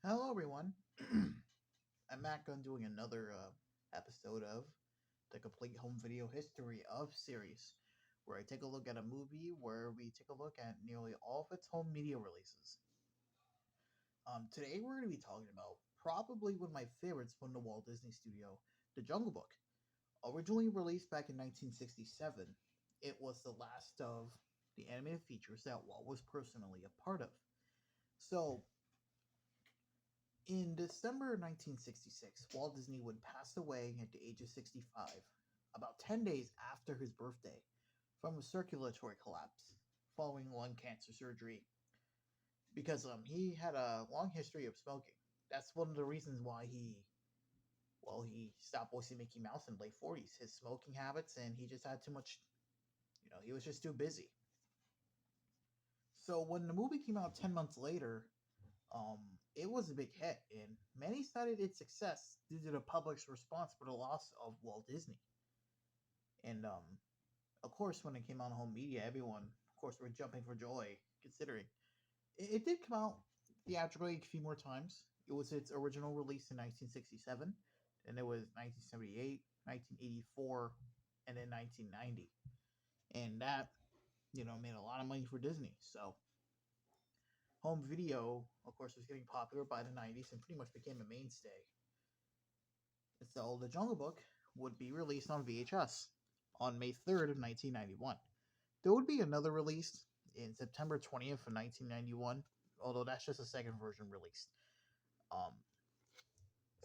Hello, everyone. I'm back on doing another episode of the Complete Home Video History of series, where I take a look at a movie where we take a look at nearly all of its home media releases. Today, we're going to be talking about probably one of my favorites from the Walt Disney Studio, The Jungle Book. Originally released back in 1967, it was the last of the animated features that Walt was personally a part of. So, in December 1966, Walt Disney would pass away at the age of 65, about 10 days after his birthday, from a circulatory collapse following lung cancer surgery because he had a long history of smoking. That's one of the reasons why he stopped voicing Mickey Mouse in the late 40s. His smoking habits, and he just had too much, he was just too busy. So when the movie came out 10 months later, it was a big hit, and many cited its success due to the public's response for the loss of Walt Disney. And of course, when it came out on home media, everyone, of course, were jumping for joy, considering it did come out theatrically a few more times. It was its original release in 1967, and it was 1978, 1984, and then 1990, and that made a lot of money for Disney. So home video, of course, was getting popular by the 90s and pretty much became a mainstay. So The Jungle Book would be released on VHS on May 3rd of 1991. There would be another release in September 20th of 1991, although that's just a second version released. Um,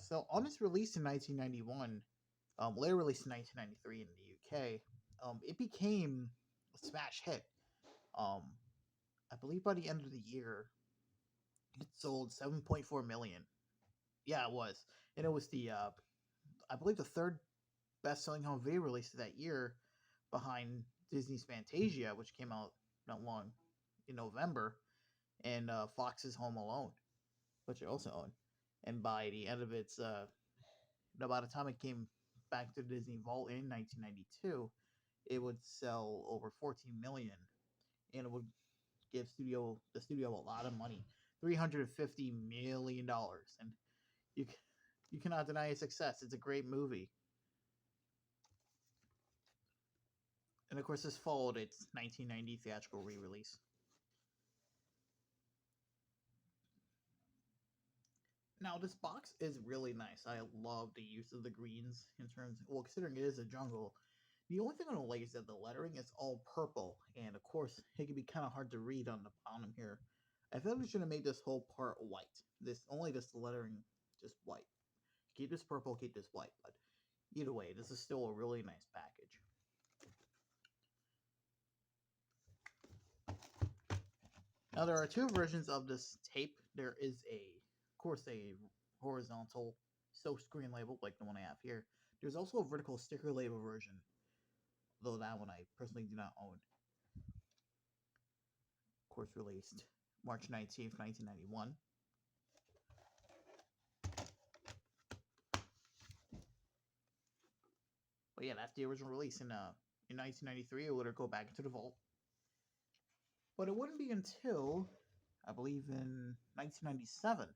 so on its release in 1991, later released in 1993 in the UK, it became a smash hit. Um, I believe by the end of the year, it sold 7.4 million. Yeah, it was, and it was I believe the third best-selling home video release of that year, behind Disney's Fantasia, which came out not long in November, and Fox's Home Alone, which I also own. And by the end of by the time it came back to Disney Vault in 1992, it would sell over 14 million, and it would give the studio a lot of money, $350 million, and you you cannot deny its success. It's a great movie. And of course, this followed its 1990 theatrical re-release. Now, this box is really nice. I love the use of the greens in terms. Well, considering it is a jungle, the only thing I don't like is that the lettering is all purple, and of course, it can be kind of hard to read on the bottom here. I feel like we should have made this whole part white. This lettering just white. Keep this purple, keep this white. But either way, this is still a really nice package. Now, there are two versions of this tape. There is of course, a horizontal silk screen label like the one I have here. There's also a vertical sticker label version, though that one I personally do not own. Of course, released March 19th, 1991. But yeah, that's the original release in 1993. It would go back into the vault. But it wouldn't be until, I believe, in 1997,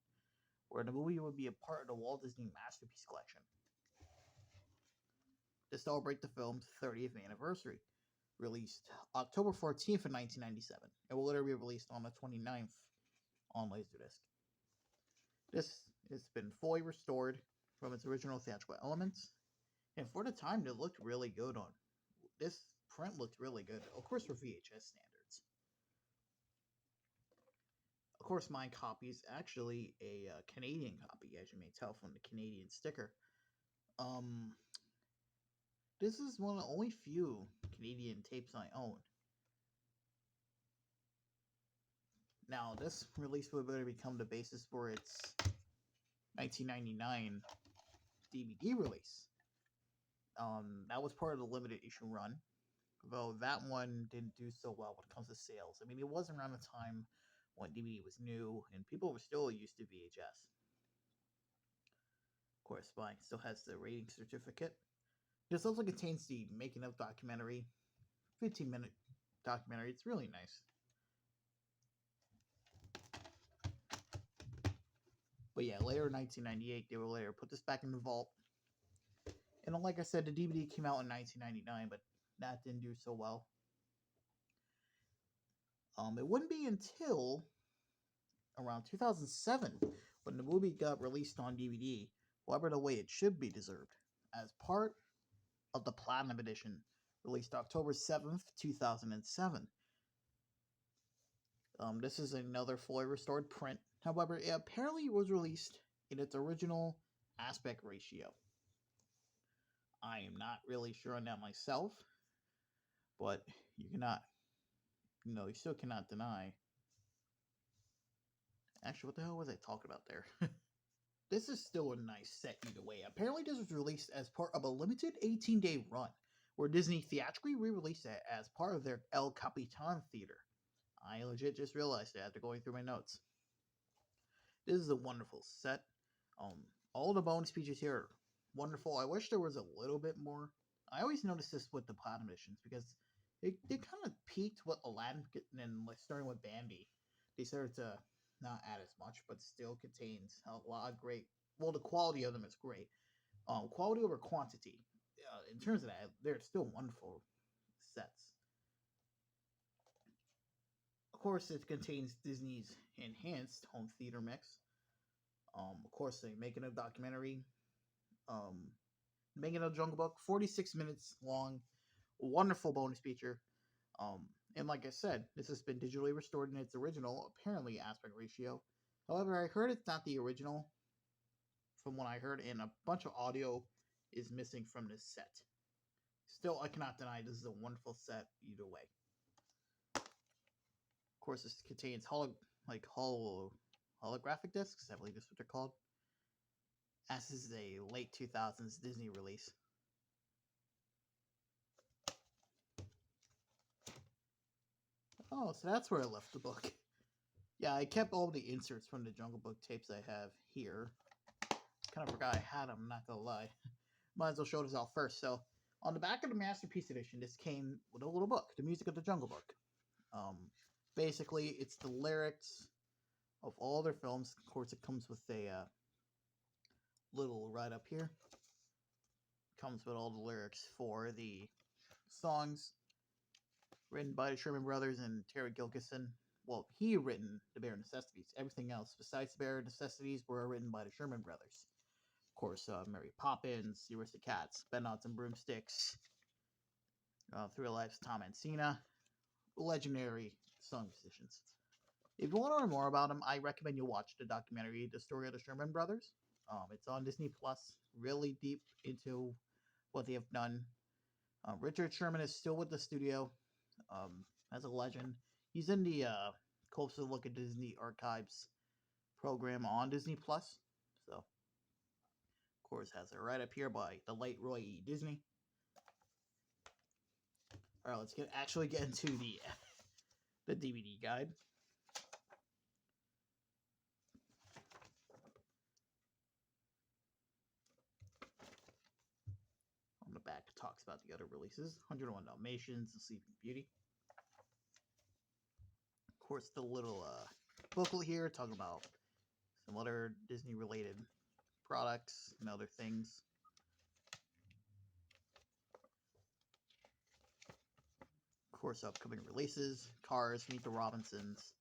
where the movie would be a part of the Walt Disney Masterpiece Collection to celebrate the film's 30th anniversary. Released October 14th of 1997. It will later be released on the 29th on Laserdisc. This has been fully restored from its original theatrical elements, and for the time, it looked really good on. This print looked really good, of course, for VHS standards. Of course, my copy is actually a Canadian copy, as you may tell from the Canadian sticker. Um, this is one of the only few Canadian tapes I own. Now, this release would later become the basis for its 1999 DVD release. That was part of the limited issue run, though that one didn't do so well when it comes to sales. I mean, it wasn't around the time when DVD was new, and people were still used to VHS. Of course, mine still has the rating certificate. This also contains the making of documentary, 15-minute documentary. It's really nice. But yeah, later in 1998, they will later put this back in the vault. And like I said, the DVD came out in 1999, but that didn't do so well. It wouldn't be until around 2007 when the movie got released on DVD, however, the way it should be deserved, as part of the Platinum Edition, released October 7th, 2007. This is another fully restored print. However, it apparently was released in its original aspect ratio. I am not really sure on that myself, but you cannot, you still cannot deny. Actually, what the hell was I talking about there? This is still a nice set either way. Apparently, this was released as part of a limited 18-day run, where Disney theatrically re-released it as part of their El Capitan theater. I legit just realized that after going through my notes. This is a wonderful set. Um, all the bonus features here are wonderful. I wish there was a little bit more. I always notice this with the platinum editions because they kind of peaked with Aladdin and like starting with Bambi. They started to not add as much, but still contains a lot of great. Well, the quality of them is great. Quality over quantity. In terms of that, they're still wonderful sets. Of course, it contains Disney's enhanced home theater mix. Of course, they're making a documentary. Um, making a Jungle Book, 46 minutes long, wonderful bonus feature. And like I said, this has been digitally restored in its original, apparently, aspect ratio. However, I heard it's not the original, from what I heard, and a bunch of audio is missing from this set. Still, I cannot deny this is a wonderful set either way. Of course, this contains holographic discs, I believe is what they're called. As this is a late 2000s Disney release. Oh, so that's where I left the book. Yeah, I kept all the inserts from the Jungle Book tapes I have here. Kind of forgot I had them, not gonna lie. Might as well show this out first. So, on the back of the Masterpiece Edition, this came with a little book, The Music of the Jungle Book. Um, Basically, it's the lyrics of all their films. Of course, it comes with a little right up here. Comes with all the lyrics for the songs written by the Sherman Brothers and Terry Gilkyson. Well, he written The Bare Necessities. Everything else besides The Bare Necessities were written by the Sherman Brothers. Of course, Mary Poppins, The Aristocats, Bennets and Broomsticks, Through the Lives of Tom and Cena, legendary song musicians. If you want to learn more about them, I recommend you watch the documentary, The Story of the Sherman Brothers. It's on Disney Plus, really deep into what they have done. Richard Sherman is still with the studio as a legend. He's in the Closer Look at Disney Archives program on Disney Plus. So, of course, has it right up here by the late Roy E. Disney. All right, let's actually get into the DVD guide. On the back, it talks about the other releases: 101 Dalmatians, The Sleeping Beauty. Of course, the little booklet here talking about some other Disney-related products and other things. Of course, upcoming releases: Cars, Meet the Robinsons,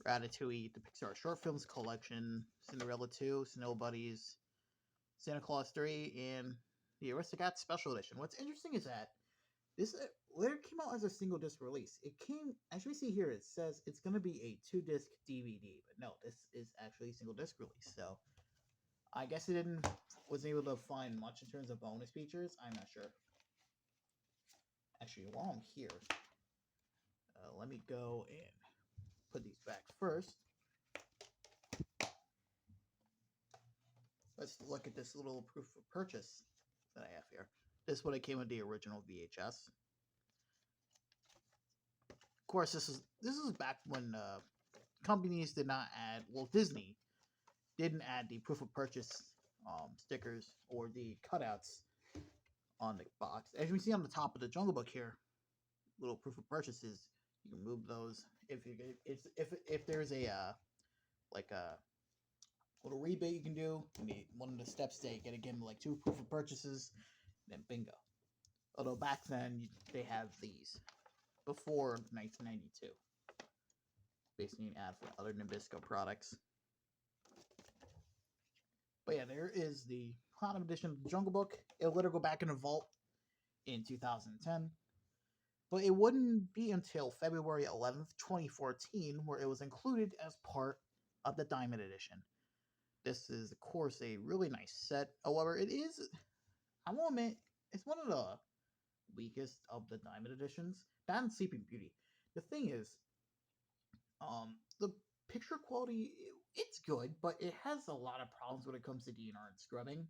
Ratatouille, the Pixar Short Films Collection, Cinderella 2, Snow Buddies, Santa Claus 3, and the Aristocats Special Edition. What's interesting is that this later came out as a single disc release. It came, as we see here, it says it's going to be a 2-disc DVD, but no, this is actually a single disc release. So I guess it wasn't able to find much in terms of bonus features. I'm not sure. Actually, while I'm here, let me go and put these back first. Let's look at this little proof of purchase that I have here. This is what it came with the original VHS. Of course, this is back when companies did not add. Well, Disney didn't add the proof of purchase stickers or the cutouts on the box. As you can see on the top of the Jungle Book here, little proof of purchases. You can move those if there's a like a little rebate you can do. And one of the steps they get again like 2 proof of purchases, then bingo. Although back then they have these before 1992, basically an ad for other Nabisco products. But yeah, there is the Platinum Edition of the Jungle Book. It'll later go back in the vault in 2010. But it wouldn't be until February 11th, 2014, where it was included as part of the Diamond Edition. This is, of course, a really nice set. However, it is, I will admit, it's one of the weakest of the Diamond Editions. That and Sleeping Beauty. The thing is, the picture quality, it's good, but it has a lot of problems when it comes to DNR and scrubbing.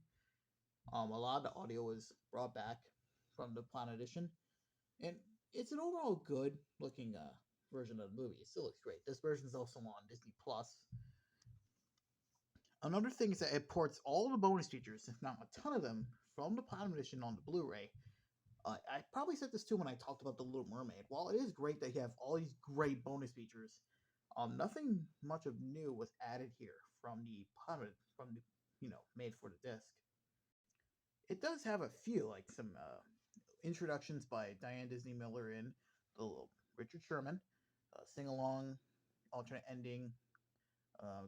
A lot of the audio is brought back from the Planet Edition, and it's an overall good looking version of the movie. It still looks great. This version is also on Disney Plus. Another thing is that it ports all the bonus features, if not a ton of them, from the Platinum Edition on the Blu-ray. I probably said this too when I talked about the Little Mermaid. While it is great that you have all these great bonus features, nothing much of new was added here from the made for the disc. It does have a few, like some introductions by Diane Disney Miller in the little Richard Sherman, sing along, alternate ending,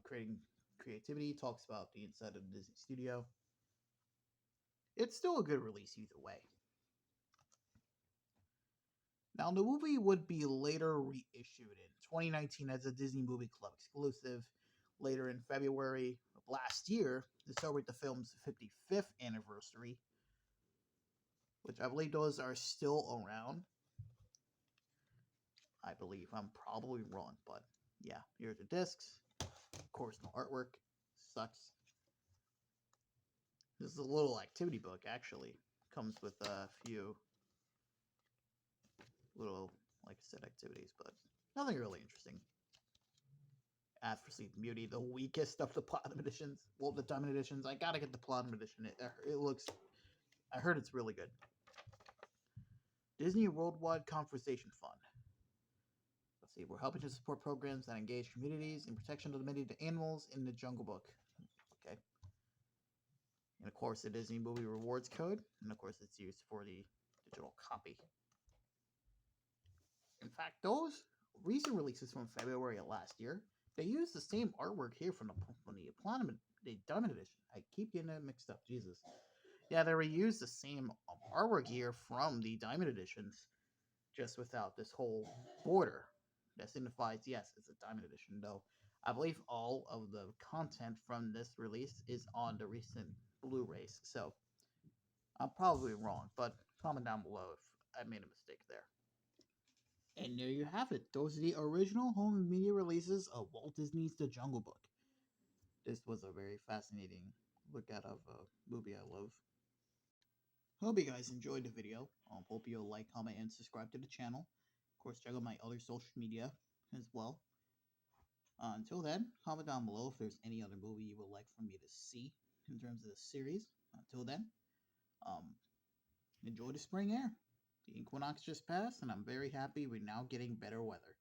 creating creativity, talks about the inside of the Disney studio. It's still a good release either way. Now, the movie would be later reissued in 2019 as a Disney Movie Club exclusive. Later in February of last year to celebrate the film's 55th anniversary, which I believe those are still around. I believe I'm probably wrong, but yeah, here's the discs. Of course, no artwork. Sucks. This is a little activity book, actually. Comes with a few little, like I said, activities, but nothing really interesting. Ad for Sleeping Beauty, the weakest of the Platinum editions. Well, the Diamond editions. I gotta get the Platinum edition. It looks. I heard it's really good. Disney Worldwide Conversation Fund. Let's see. We're helping to support programs that engage communities in protection of the many animals in the Jungle Book. Okay. And of course, the Disney Movie Rewards Code. And of course, it's used for the digital copy. In fact, those recent releases from February of last year, they use the same artwork here from the Platinum, the Diamond Edition. I keep getting that mixed up. Jesus. Yeah, they reused the same artwork here from the Diamond Editions, just without this whole border. That signifies, yes, it's a Diamond Edition, though. I believe all of the content from this release is on the recent Blu-rays, so I'm probably wrong, but comment down below if I made a mistake there. And there you have it. Those are the original home media releases of Walt Disney's The Jungle Book. This was a very fascinating look at of a movie I love. Hope you guys enjoyed the video. Hope you'll like, comment, and subscribe to the channel. Of course, check out my other social media as well. Until then, comment down below if there's any other movie you would like for me to see in terms of the series. Until then, enjoy the spring air. The equinox just passed, and I'm very happy we're now getting better weather.